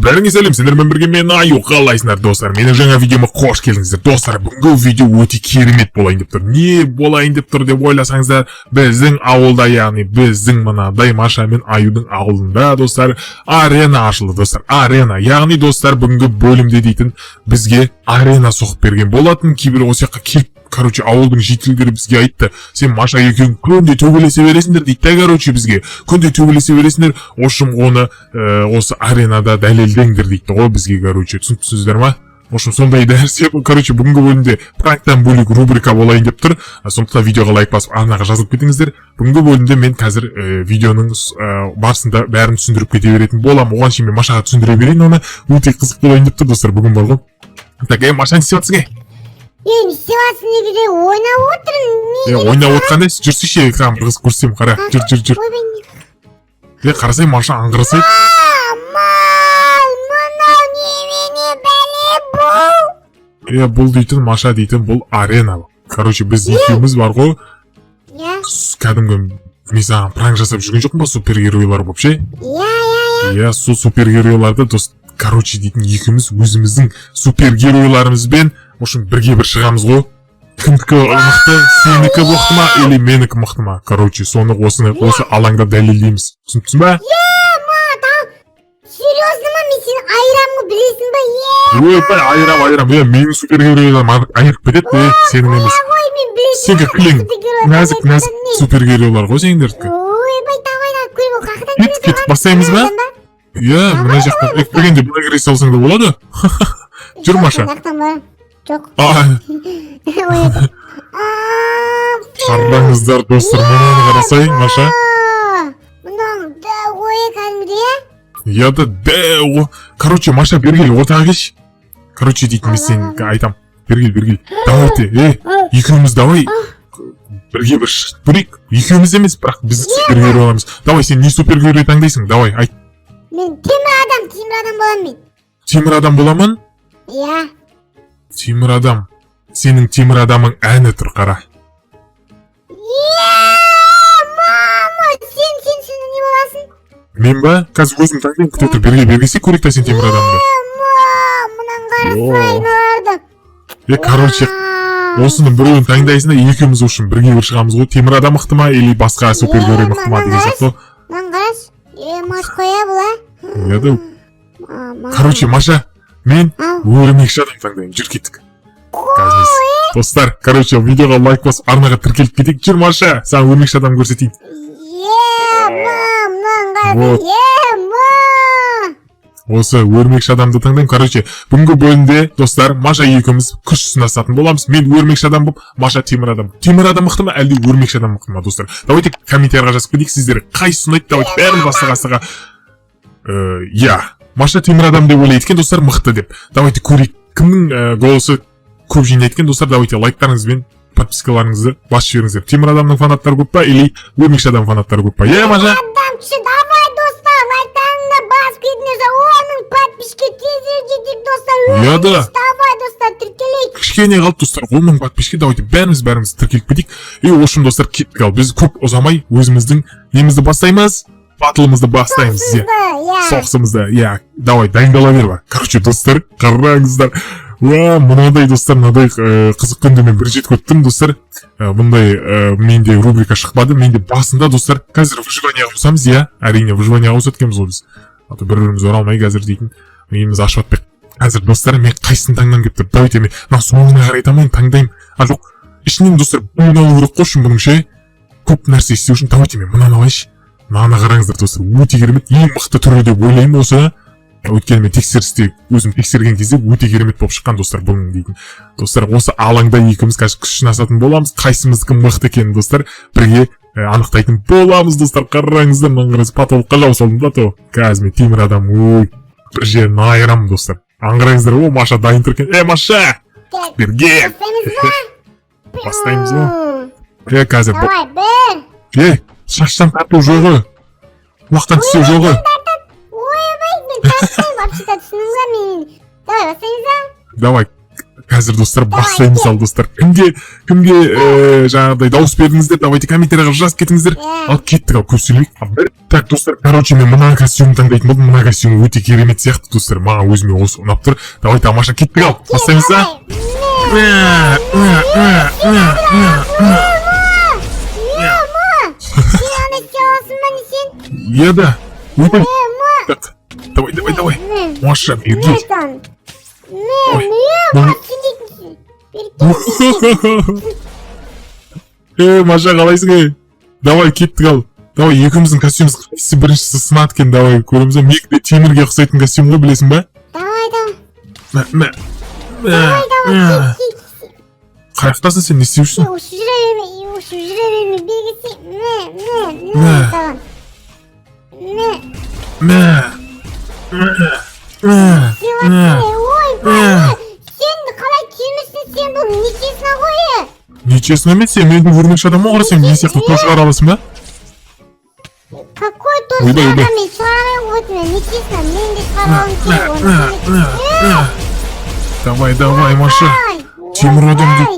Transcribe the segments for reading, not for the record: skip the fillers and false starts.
Бәріңе сәлем, сендермен бірге мен Аю, қалайсыңдар достар? Менің жаңа видеома қош келдіңіздер достар. Бүгінгі видео өте керемет болайын деп тұр. Не болайын деп тұр деп ойласаңыздар, біздің ауылда, яғни біздің мынадай Маша мен Аюдың ауылында достар, арена ашылды достар. Арена, яғни достар бүгінгі бөлімде дейтін бізге арена соғып берген болатын. Кейбір осы жаққа келіп, короче, ауылдың жителдері бізге айтты, сен Маша екеуің күнде төбелесе бересіңдер дейді да, короче, бізге күнде төбелесе бересіңдер, ошым оны осы аренада дәлелдеңдер дейді ғой бізге, короче, түсінсіздер ма? Ошым сондай нәрсе, короче, бүгінгі бөлімде пранктан бөлек рубрика болайын деп тұр. Сондықтан видеоға лайк басып, арнаға жазылып кетіңіздер. Бүгінгі бөлімде мен қазір видеоның барысында бәрін түсіндіріп кете беретін болам. Оған шейін мен Машаға түсіндіре берейін, оны өте қызық болайын деп тұр достар, бүгін бар ғой. Так, Маша, не істеватсың? Мен істеватсың негізі ойнап отырмын. Ойнап отқанда жүрсейші, саған бір қызық көрсетемін, қара. Жүр. Қарасай, Маша аңғырасайды. Мынау немене бәле бұл? Бұл дейтін, Маша дейтін, бұл арена. Короче, біз екеуміз бар ғой. Кәдімгі мен саған пранк жасап жүрген жоқпын ба, супергеройлар болып ше? Иә. Сол супергеройларды дост, короче дейтін, екеуміз өзіміздің супергеройларымызбен ошын бірге бір шығамыз ғой. Кімдікі мықты, сенікі мықты ма, или менікі мықты ма? Короче, соны осы алаңда дәлелдейміз. Түсініпсің ба? Серьезно ма, мен сені айырамын білесің ба? Айырам. Менің супергеройларым айырып кетеді, сенің емес. Сенгі кілең, нәзік супергеройлар ғой сендердікі. Кетіп бастаймыз ба? Мына жақтан екпегенде бұна кіре салсаң да болады? Жүр, Маша. Жоқ. Қараңыздар достар, мұнаны қарасай, Маша. Мұның дәу ойы кәдімгідей? Яда дәу. Короче, Маша, бергел, ортаға кеш. Короче, дейтін мен сен айтам. Бергел. Давайте, екеуміз давай. Бірге бір шығып көрейік. Екеуміз емес, бірақ біз супергерой оламыз. Давай, сен не супергерой таңдайсың? Давай, айт. Мен темір адам боламын мен. Темір адам боламын? Иә. Темір адам. Сенің темір адамың әні тұр, қара. Мама, сен не боласың? Мен ба? Қазір өзім таңдайым, күте тұр, бергесе көрейік та сен темір адамды. Мұнан қарасайналарды. Короче, осының біреуін таңдайсың да екеуміз үшін бірге бір шығамыз ғой. Темір адам мықты ма, или басқа супергерой мықты ма деген сияқты. Мұнан қарас, Маш қоя бұла. Короче, Маша, мен өрмекші адам таңдайым, жүр кеттік. Достар, короче, видеоға лайк басып, арнаға тіркеліп кетейік. Жүр, Маша, саған өрмекші адам көрсетейін. Осы өрмекші адамды таңдайым. Короче, бүгінгі бөлімде, достар, Маша екеуміз күш сынасатын боламыз. Мен өрмекші адам болып, Маша темір адам. Темір адам мықты ма, әлде өрмекші адам мықты ма, достар? Давайте комментарийға жазып кетейік, сіздер қайсысы ұнайды, давайте бәрін бастыға. Маша темір адам деп ойлайды екен, достар, мықты деп. Давайте көрейік, кімнің голосы көп жинайды екен, достар. Давайте лайктарыңызбен подпискаларыңызды басып жіберіңіздер. Темір адамның фанаттары көп па, или өрмекші адам фанаттары көп па? Маша? Давай, достар, лайктарыңды басып кетіңіздер. Оның подписке тезірек жетейік, достар. Давай, достар, тіркелейік. Кішкене қалды, достар, 10 мың подписке. Давайте бәріміз тіркеліп кетейік. Ошым, достар, кеттік ал. Біз көп ұзамай өзіміздің немізді бастаймыз. Батылымызды бастаймыз. Соқсымызды. Давай, дайындала бер ба. Короче, достар, қараңыздар. Мұнадай, достар, мұнадай қызық күнді мен бір жет көттім, достар. Бұндай менде рубрика шықпады. Менде басында, достар, қазір выживанияға ұсамыз, әрине, выживанияға ұсаткеміз ол біз. Бір-біріміз оралмай қазір дейтін. Меніміз ашып атпек. Қазір, достар, мен қайсын таңдан кеп тұр. Давайте мен соңына қарай тамайын, таңдайым. Жоқ, ішінен, достар, бұны алу керек қой, бұның ше. Көп нәрсе істеу үшін, давайте мен мұнаны алайыншы. Мына қараңыздар, достар, өте керемет, ең мықты түрі деп ойлаймын осы. Өйткені мен тексерісте өзім тексерген кезде өте керемет болып шыққан, достар, бұның дейтін. Достар, осы алаңда екеуміз қазір күш сынасатын боламыз. Қайсымыздікі мықты екенін, достар, бірге анықтайтын боламыз, достар. Қараңыздар, мына қараңыз, потолыққа жау салдым да, қазір мен темір адам, бір жерін айырамын, достар. Аңғараңыздар, Маша дайын тұр екен. Маша! Берге! Бастаймыз ба? Қазір бұл. Шаштан тарту жоғы. Уақыттан түсеу жоғы. Ойбай, мен тартайым, вообще-то түсініңіз ба мен. Давай, бастаймыз ба? Давай. Қазір достар бастаймыз ал достар. Кімге жаңағыдай дауыс бердіңіздер, давайте комментарияға жазып кетіңіздер. Ал кеттік ал көпшілік. Так достар, короче мен мына костюм таңдайтын болдым. Мына костюм өте керемет сияқты достар. Маған өзіме осы ұнап тұр. Давай тамаша кеттік ал. Бастаймыз а? Я да. Ой. Так. Давай. Маша, беги. Маша қалайсың? Давай кеттік ал. Давай екеуміздің костюміміз қайсысы біріншісі сынады екен, давай көреміз. Менікі темірге ұқсайтын костюм ғой, білесің ба? Давай. Қаяқтасың сен, не істеп жүрсің? Осы жүре берме, белгісі. Сен қалай темірсің, сен бұл нечесіне қойы? Нечестно емес, сен менің өрмекші адам оғыр, сен не сияқты тоз шығара аласың ба? Какой тоз шығара, мен шығарамай қойдым, нечестно, мен де шығарауым керек. Давай, Маша. Темір адам деп.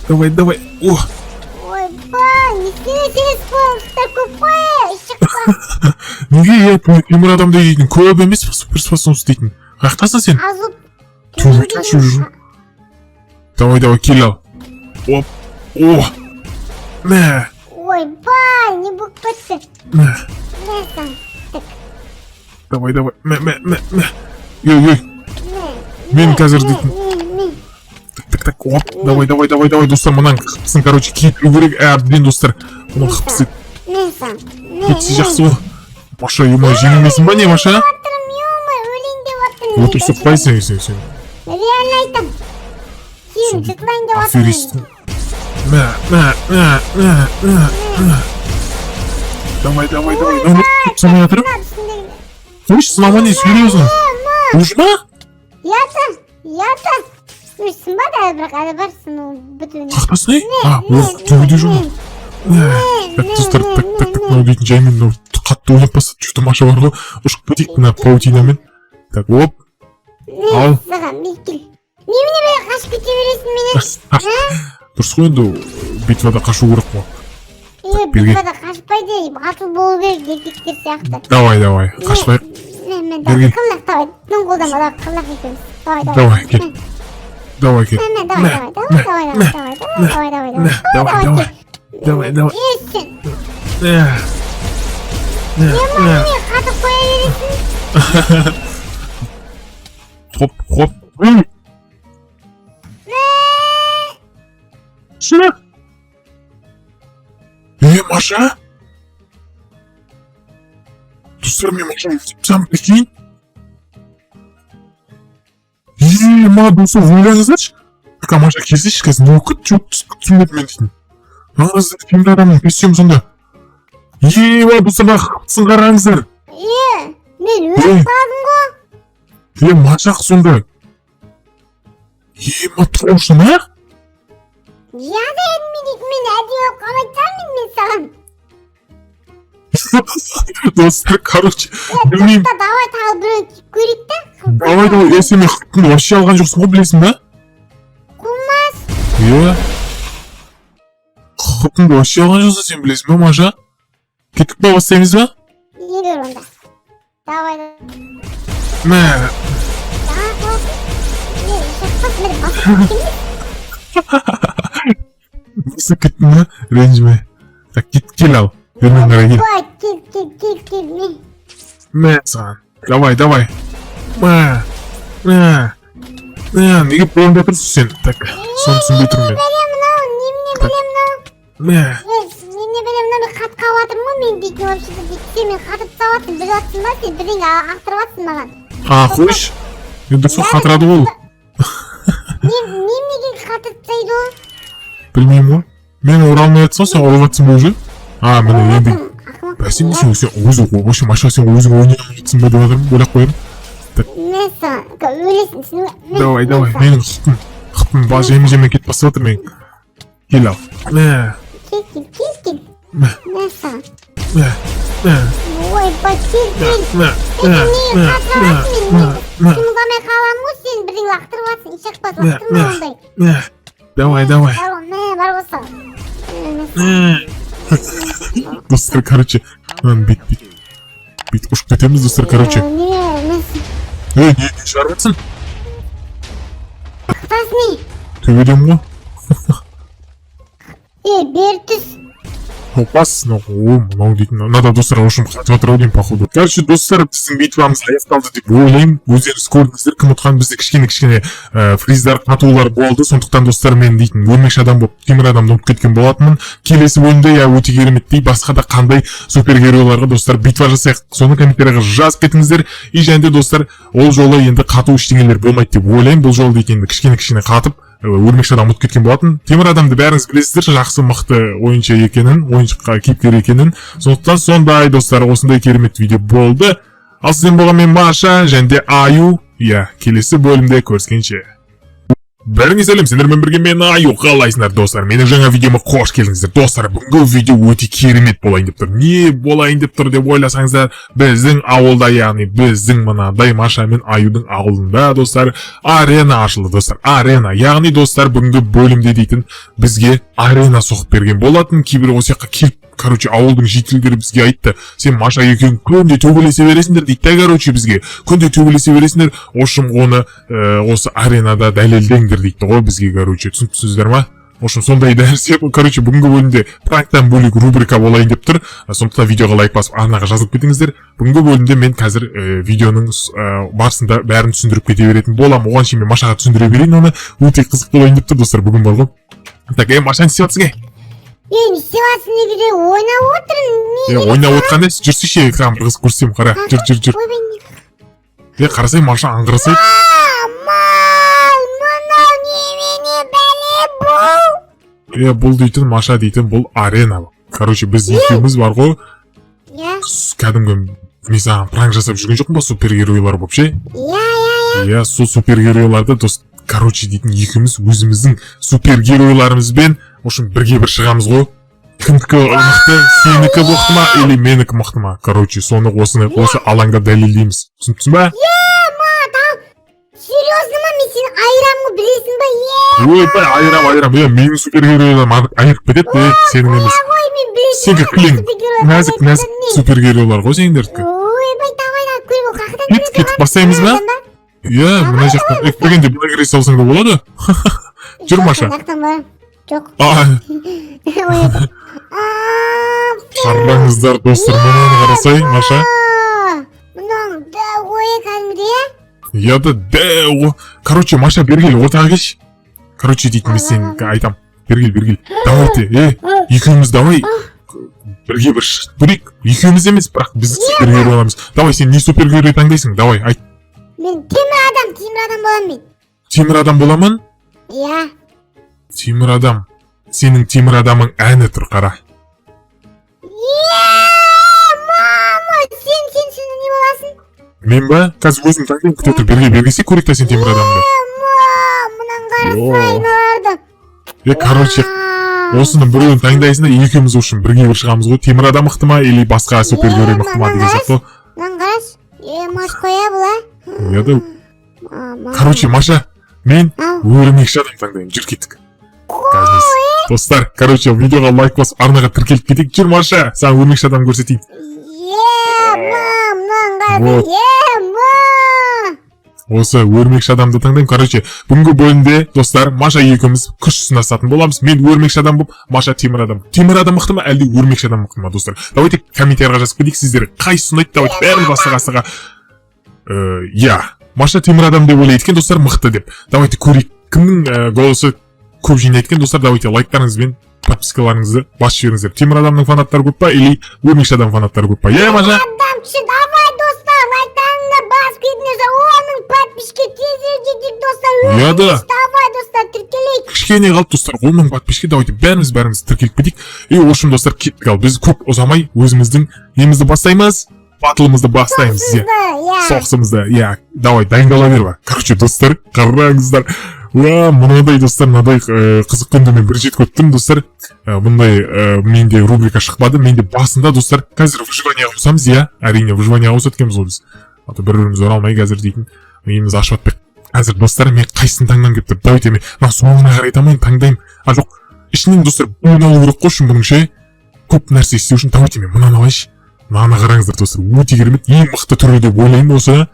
Давай. Ойбай, не сені спорттар көппай, шықпа. Неге я темір адам дейтін, көп емес па, суперспособность дейтін. Қаяқтасың сен? Түбі кәшіп жүрсің. Давай, кел ал. Оп. Мә. Ойбай, не болып кетті. Давай. Мә. Ей. Мен қазір дейтін. Так, оп. Давай, достар, мұнан қыпсын, короче, кетілу керек, әбден, достар. Мұнан қыпсы. Кетсі жақсы ол. Маша, жеңілмесің ба не, Маша? Отыр сұқпайсың, сен. Реально айтам. Сен жұтылайын деп Аферистің. Мә. Давай. Сама жатырып? Қойшы, сынама не сөйлеуізің? Ұжма? Ята. Өшсін ба да, бірақ әлі барсын ол бүтуіне. Қақтасың? Түбіде жұма. Так, достар, так, мынау дейтін жаймен қатты ойнап басады. Что-то Маша бар ғой, ұшып кетейік мына паутинамен. Так, оп. Ал. Саған, бекел. Немене бәрі қашып кете бересің менен? Дұрыс қой енді, битвада қашу керек қой. Битвада қашпайды, батыл болу керек, еркектер сияқты. Давай, қашпайық. Қыллақ, давай, тың қолдама, қыллақ екенбіз. Давай, кел. Давай. Давай. Ессен. Неме қатып қоя бересің? Хоп. Шыра? Маша? Достар, мен Машаны сен прикинь? Ма, достар, ойлаңыздаршы. Так, Маша келсейші, қазір не оқыт, жоқ түсінбеді мен дейтін. Аңыз, темір адамның костюм сонда. Ма, достар, қыпсын қараңыздар. Мен өліп қалдым ғой. Машақ сонда. Ма, тұрмышын, а? Яда едім мен әдейі қалайтамын мен саған. Достар, короче, білмеймін. Давай тағы біреу көрейік та. Давай, есе мен қыптың вообще алған жоқсың ғой, білесің ба? Қумас. Қыптың вообще алған жоқсың, сен білесің ба, Маша? Кеттік па, бастаймыз ба? Елер онда. Давай. Мә. Басы кеттің ба? Ренжіме. Так, кел ал. Бермен қара кел. Кел. Мә, саған. Давай. Мә. Неге бөлімде тұрсың сен? Так, соны түсінбей тұрмын мен. Немене берем мынау? Мә. Немене берем мынау, мен қатып қалыватырмын ғой, мен дейтін вообще-то сен мен қатып тастап біліп жатсың ба, сен бірдеңе ақтырып жатсың маған. Қойшы. Енді сол қатырады ол. Неменеге қатып тастайды ол? Білмеймін ғой. Мен оралмай жатсың, сен оралып жатсың ба уже? Міне енді. Бәсен сен өзің вообще Маша, сен өзің ойнай жатсың ба деп жатырмын, ойлап қоярым. Мен саған өлесің сен. Давай, менің қыпым жеме кетіп бастап жатыр мен. Кел ал. Мә. Кел. Мә. Мен саған. Мә. Ойбай, келген. Не қатырасың мен? Қимылдамай қаламын ғой, сен бірдеңе лақтырып жатсың. Еш ақпас лақтырма ондай. Давай. Бар болса. Достар, короче, бит ұшып кетеміз, достар, короче. Не шығарып жатсың? Қақтасың не? Төбеден ғой. Бер түс. Опас, мынау дейтін. Надо достар ошым қатып жатыр ау деймін, походу. Короче, достар, біздің битвамыз аяқталды деп ойлаймын. Өздеріңіз көрдіңіздер, кім ұтқан, бізде кішкене фриздар, қатулар болды. Сондықтан достар, мен дейтін өлмекші адам болып, темір адамды ұмытып кеткен болатынмын. Келесі бөлімде өте керемет дей, басқа да қандай супергеройларға достар битва жасайық. Соны комментарияға жазып кетіңіздер. И және де достар, ол жолы енді қату ештеңелер болмайды деп ойлаймын. Бұл жолы дейтін кішкене қатып өлмекші адам ұмытып кеткен болатын. Темір адамды бәріңіз білесіздер, жақсы мықты ойыншы екенін, ойыншыққа кейіпкер екенін. Сондықтан сондай достар, осындай керемет видео болды. Ал сізден болған мен Маша және де Аю. Келесі бөлімде көріскенше. Бәріңіз сәлем, сендермен бірге мен Аю. Қалайсыңдар достар? Менің жаңа видеома қош келдіңіздер. Достар, бүгінгі видео өте керемет болайын деп тұр. Не болайын деп тұр деп ойласаңыздар, біздің ауылда, яғни біздің мынадай Маша мен Аюдың ауылында достар, арена ашылды достар. Арена, яғни достар, бүгінгі бөлімде дейтін бізге арена соғып берген болатын. Кейбір осы жаққа келіп, короче, ауылдың жителдері бізге айтты, сен Маша екеуің күнде төбелесе бересіңдер дейді, короче, бізге күнде төбелесе бересіңдер, ошым оны осы аренада дәлелдеңдер дейді ғой бізге, короче, түсініпсіздер ма? Ошым сондай нәрсе, короче, бүгінгі бөлімде пранктан бөлек рубрика болайын деп тұр. Сондықтан видеоға лайк басып, арнаға жазылып кетіңіздер. Бүгінгі бөлімде мен қазір видеоның барысында бәрін түсіндіріп кете беретін болам. Оған шейін мен Машаға түсіндіре берейін, оны өте қызық болайын деп тұр, достар, бүгін бар ғой. Так, Маша, не істеп жатсың? Не істеватсың деп үйде ойнап отырмын. Ойнап отқанда жүрсейші, екран бір қызық көрсем, қара. Жүр. Қарасай, Маша аңғырасай. Мынау немене бәле бұл? Бұл дейтін, Маша дейтін, бұл арена. Короче, біз екеуміз бар ғой. Кәдімгі, мен саған пранк жасап жүрген жоқпын ба, супергеройлар болып ше? Сол супергеройларды, дост, короче, дейтін екеуміз өзіміздің супергеройларымызбен ошын бірге бір шығамыз ғой. Кімдікі мықты, сенікі мықты ма, или менікі мықты ма? Короче, соны осы алаңда дәлелдейміз. Түсініпсің ба? Серьезно ма, мен сені айырамын білесің ба? Ойбай, айырам. Менің супергеройларым айырып кетеді, сенің емес. Сенкі кілең, нәзік супергеройлар ғой сендердікі. Ойбай, давай, көріп ол қақыдан кетіп бастаймыз ба? Мына жақтан, біргенде бұна кере салсаң да болады? Жүр, Маша. Жоқ. Қараңыздар, достар, мұнаны қарасай, Маша. Мұның дәу ойы кәдімде? Дәу. Короче, Маша, бергел, ортаға кеш. Короче, дейтін мен сен айтам. Бергел. Давайте, екеуміз давай. Бірге бір көрейік. Екеуміз емес, бірақ біз супергерой оламыз. Давай, сен не супергерой таңдайсың? Давай, айт. Мен темір адам боламын мен. Темір адам боламын? Темір адам. Сенің темір адамың әні тұр, қара. Мама, сен не боласың? Мен ба? Қазір өзім таңдайым, күте тұр. Бергесе көрейік та сен темір адамды. Мұнан қарасайын оларды. Короче, осының біреуін таңдайсың да екеуміз үшін бірге бір шығамыз ғой. Темір адам мықты ма, или басқа супергерой мықты ма деген сияқты. Мұнан қарас, Маш қоя бұла. Короче, Маша, мен өрмекші адам таңдайым. Жүр кеттік. Достар, короче, видеоға лайк басып, арнаға тіркеліп кетейік. Жүр, Маша, саған өрмекші адам көрсетейін. Осы өрмекші адамды таңдайым. Короче, бүгінгі бөлімде, достар, Маша екеуміз күш сынасатын боламыз. Мен өрмекші адам болып, Маша темір адам. Темір адам мықты ма, әлде өрмекші адам мықты ма, достар? Давайте комментарияға жазып кетейік, сіздер қайсысы ұнайды? Давайте бәрін басқа. Маша темір адам деп ойлайды екен, достар, мықты деп. Давайте көрейік. Кімнің голосы көп жинайды екен, достар? Давайте лайктарыңызбен подпискаларыңызды басып жіберіңіздер. Темір адамның фанаттары көп па, или өрмекші адам фанаттары көп па? Маша? Давай, достар, лайктарыңды басып кетіңіздер. 10 подписчикке тезірек жетейік, достар. Давай, достар, тіркелейік. Кішкене қалды, достар, 10 подписчикке. Давайте бәріміз тіркеліп кетейік. Ошым, достар, кеттік ал. Біз көп ұзамай өзіміздің немізді бастаймыз. Батылымызды бастаймыз. Соғысымызды. Давай, дайындала бер ба. Короче, достар, қараңыздар. мынадай достар, мынадай қызықты үнді мен бір жетіп өттім достар. Бұндай менде рубрика шықпады. Менде басында достар, қазір выживанияға қосамыз, иә. Әрине выживанияға қосады екенбіз ғой біз. Аты бір-біріміз оралмай қазір дейтін. Миымыз ашып атпақ. Қазір достар, мен қайсысын таңдам деп тұр. Давайте мен соңына қарай тамайын, таңдайым. Жоқ, ішінен достар, бұны алу керек қой үшін бұның ше. Көп нәрсе істеу үшін. Давайте мен мынаны алайыншы. Мынаны қараңыздар достар, өте керемет, ең мықты түрі деп ойлаймын осы.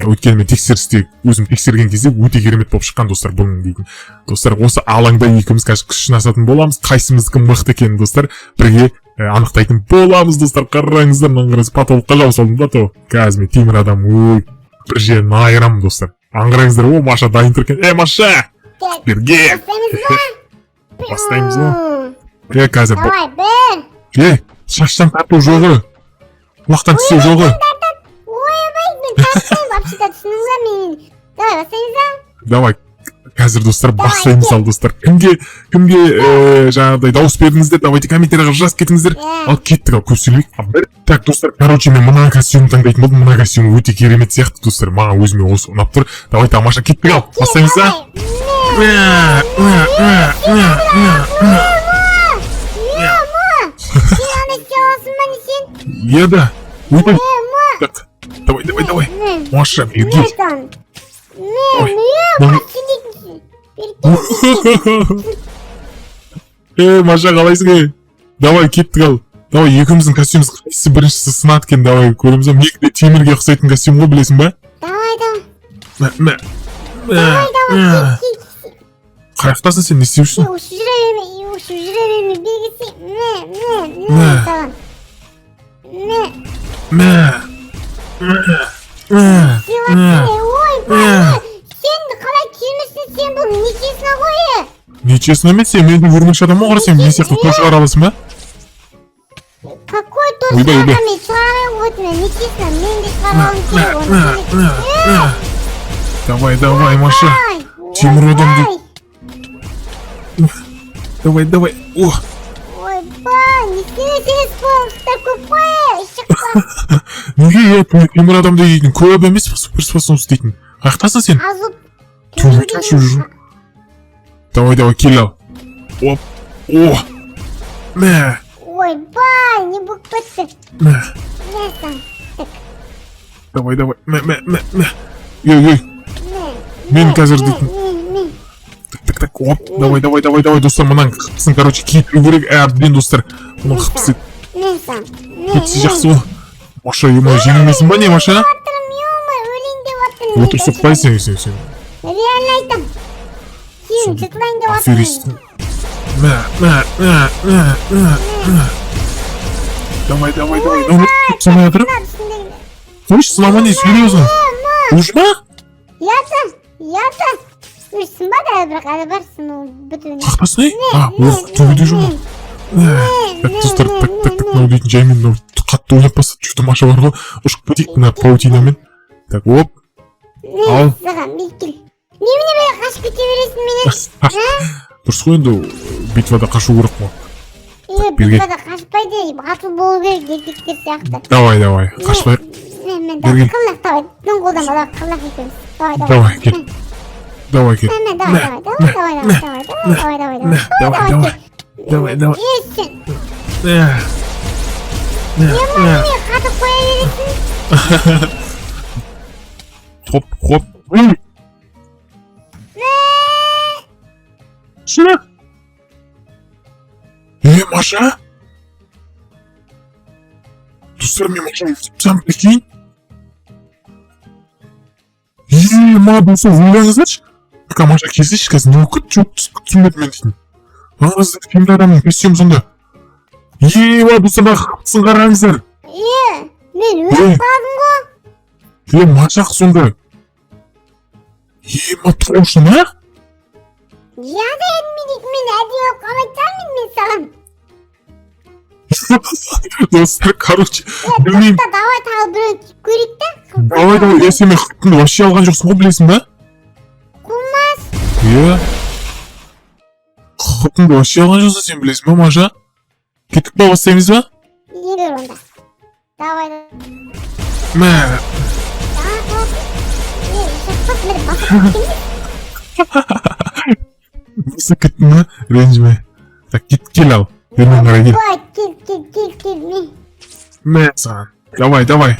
Өйткені мен тексерісте өзім тексерген кезде өте керемет болып шыққан достар бұның дейтін. Достар, осы алаңда екеуміз қазір күш сынасатын боламыз. Қайсымыздікі мықты екенін достар бірге анықтайтын боламыз достар. Қараңыздар, мынаңыз потолыққа жауып салдым да то. Қазір мен темір адам, бір жерін айырамын достар. Аңғыраңыздар, Маша дайын тұр екен. Маша! Бірге! Бастаймыз ба? Қазір бұл. Шаштан тарту жоғы. Құлақтан түсу жоғы. Вообще-то түсініңізі мен. Давай, бастаймыз ба? Давай. Қазір достар бастаймыз ал достар. Кімге жаңағыдай дауыс бердіңіздер, давайте комментарияға жазып кетіңіздер. Ал кеттік, ал көп сөйлейік. Так достар, короче мен мына костюмді таңдайтын болдым. Мына костюм өте керемет сияқты достар. Маған өзіме осы ұнап тұр. Давайте Маша кеттік ал. Бастаймыз ба? Еда. Өйдей. Так. Давай. Маша, беги. Маша, қалайсың? Давай, кеттік ал. Давай, екеуміздің костюміміз қайсысы біріншісі сынады екен, давай, көреміз. Менде темірге ұқсайтын костюм ғой, білесің ба? Давай. Қаяқтасың сен, не істеушісің? Осы жүре берме, белгісі. Сен қалай келмесін, сен бұл нечесіне қойы? Нечесіне емес, сен менде өрмекші адам ғой, сен мен сияқты тошығар аласың ба? Какой тошығар мен шығармай қойдым, нечесіне, мен де шығармауым керек. Давай, Маша. Темір адам Давай. Ойбай, несіне сені спорттар көп қойы, шықпа. Неге я темір адамды дейтін, көп емес суперспособность дейтін. Қаяқтасың сен? Азып. Давай, кел ал. Оп. Ойбай, не болып бітті. Несін, тік. Давай. Ей. Мен қазір дейтін. Так, оп. Давай, достар, мұнан қыпсын, короче, кету керек әрден, достар. Мұнан қыпсы. Кетсі жақсы ол. Маша, жеңілмесін ба не, Маша? Отыр соқпайсың, сен. Реально айтам. Сен жұтылайын деп Аферистің. Давай. Самай атырып? Қойш, сынама не сөйлеуізің? Ұжма? Ята. Өшсін ба да, бірақ әлі барсың, бүтін. Қақтасың, төбеде жұма. Достар, так, мынау дейтін жаймен қатты ойнап басады. Что-то Маша бар ғой, ұшып кетейік мына паутинамен. Так, оп. Ал. Саған, бейкел. Немене бе қашып кете бересің менен? Дұрыс қой енді, битвада қашу керек қой. Битвада қашпайды, атыл болу керек, еркектер сияқты. Давай, қашпайық. Мен қыллақ, давай, дің қолдама, қыллақ екенбіз. Давай, кел. Давай. Ессен. Немене қатып қоя бересің? Хоп. Шырақ. Маша? Достар, мен Машаны сәм прикинь. Ма, болса ойлаңыздаршы. Так, Маша келсеші, қазір не күт жоқ түсінбеді мен дейтін. Аңыз темір адамның костюм сонда. Достар, қыпсын қараңыздар. Мен өліп қалдым ғой. Машақ сонда. Тұрғышы ма? Яда едім мен әдей болып қалайтармын мен саған. Достар, короче, білмеймін. Давай тағы біреу көрейік та. Давай, сен қыптыңды вообще алған жоқсың ғой, білесің ба? Қумас. Қыптыңды вообще алған жоқсың, сен білесің ба, Маша? Кеттік ба, бастаймыз ба? Елер онда. Давай. Мә. ренжімейсің, кеттің ренжіме. Так, кел ал. Бермен қарай кел. Кел. Мә саған. Давай.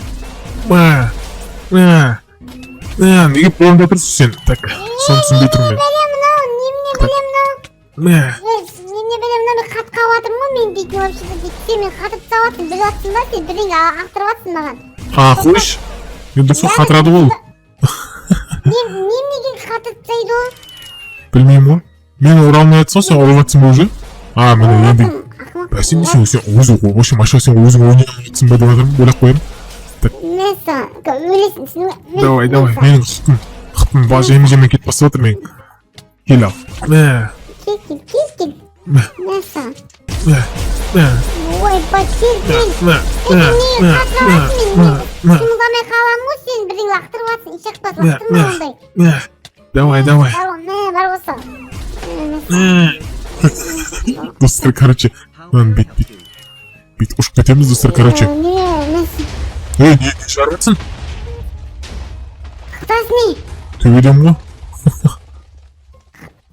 Неге қолымда тұрсың сен? Так, соны түсінбей тұрмын мен. Немене білем, мына хат қауатырмын ғой мен дейтін вообще-то дейді. Сен мен хат сауатсың, біліп жатсың ба? Сен бірдеңе ақтырып жатсың маған. Қойш. Мен дұрыс қатырады ол. Неменеге хат айтсайды ол? Білмеймін ғой. Мен оралмай жатсың, сен оралып жатсың ба уже? Міне енді. Бәсен сен өзі ғой. Вообще машина сен өзің ойнап жатсың ба деп жатырмын, ойлап қоямын. Мен саған өлесің сен. Давай. Менің қытым жеме кетіп бастап жатыр мен. Кел ал. Кел. Мен саған. Ой, кел. Неге қатырып жатсың мен? Қимылдамай қаламын ғой сен бірдеңе лақтырып жатсың. Еш ақпас лақтырма ондай. Давай. Бар болса. Достар, короче, бит ұшып кетеміз, достар, короче. Неге шығарып жатсың? Қытасы не? Төбеден ғой.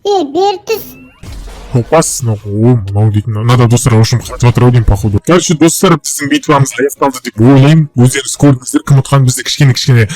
Бері түс. Опас, мынау дейтін. Надо достар ошым қатып жатыр ау деймін, походу. Короче, достар, біздің битвамыз аяқталды деп ойлаймын. Өздеріңіз көрдіңіздер, кім ұтқан бізде кішкене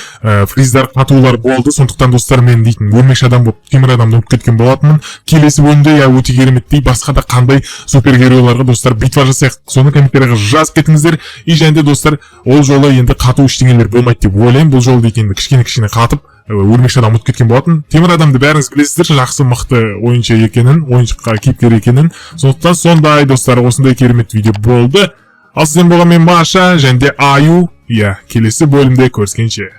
фриздар қатулар болды. Сондықтан достар, мен дейтін өлмекші адам болып, темір адамды ұмытып кеткен болатынмын. Келесі бөлімде өте кереметтей басқа да қандай супергеройларға достар битва жасайық. Соны комментарияға жазып кетіңіздер. И және де достар, ол жолы енді қату ештеңелер болмайды деп ойлаймын. Бұл жолы дейтін кішкене қатып өлмекші адам ұмытып кеткен болатын. Темір адамды бәріңіз білесіздер, жақсы мықты ойыншы екенін, ойыншыққа кейіпкер екенін. Сондықтан сондай достар, осындай керемет видео болды. Ал сізден болған мен Маша және де Аю. Келесі бөлімде көріскенше.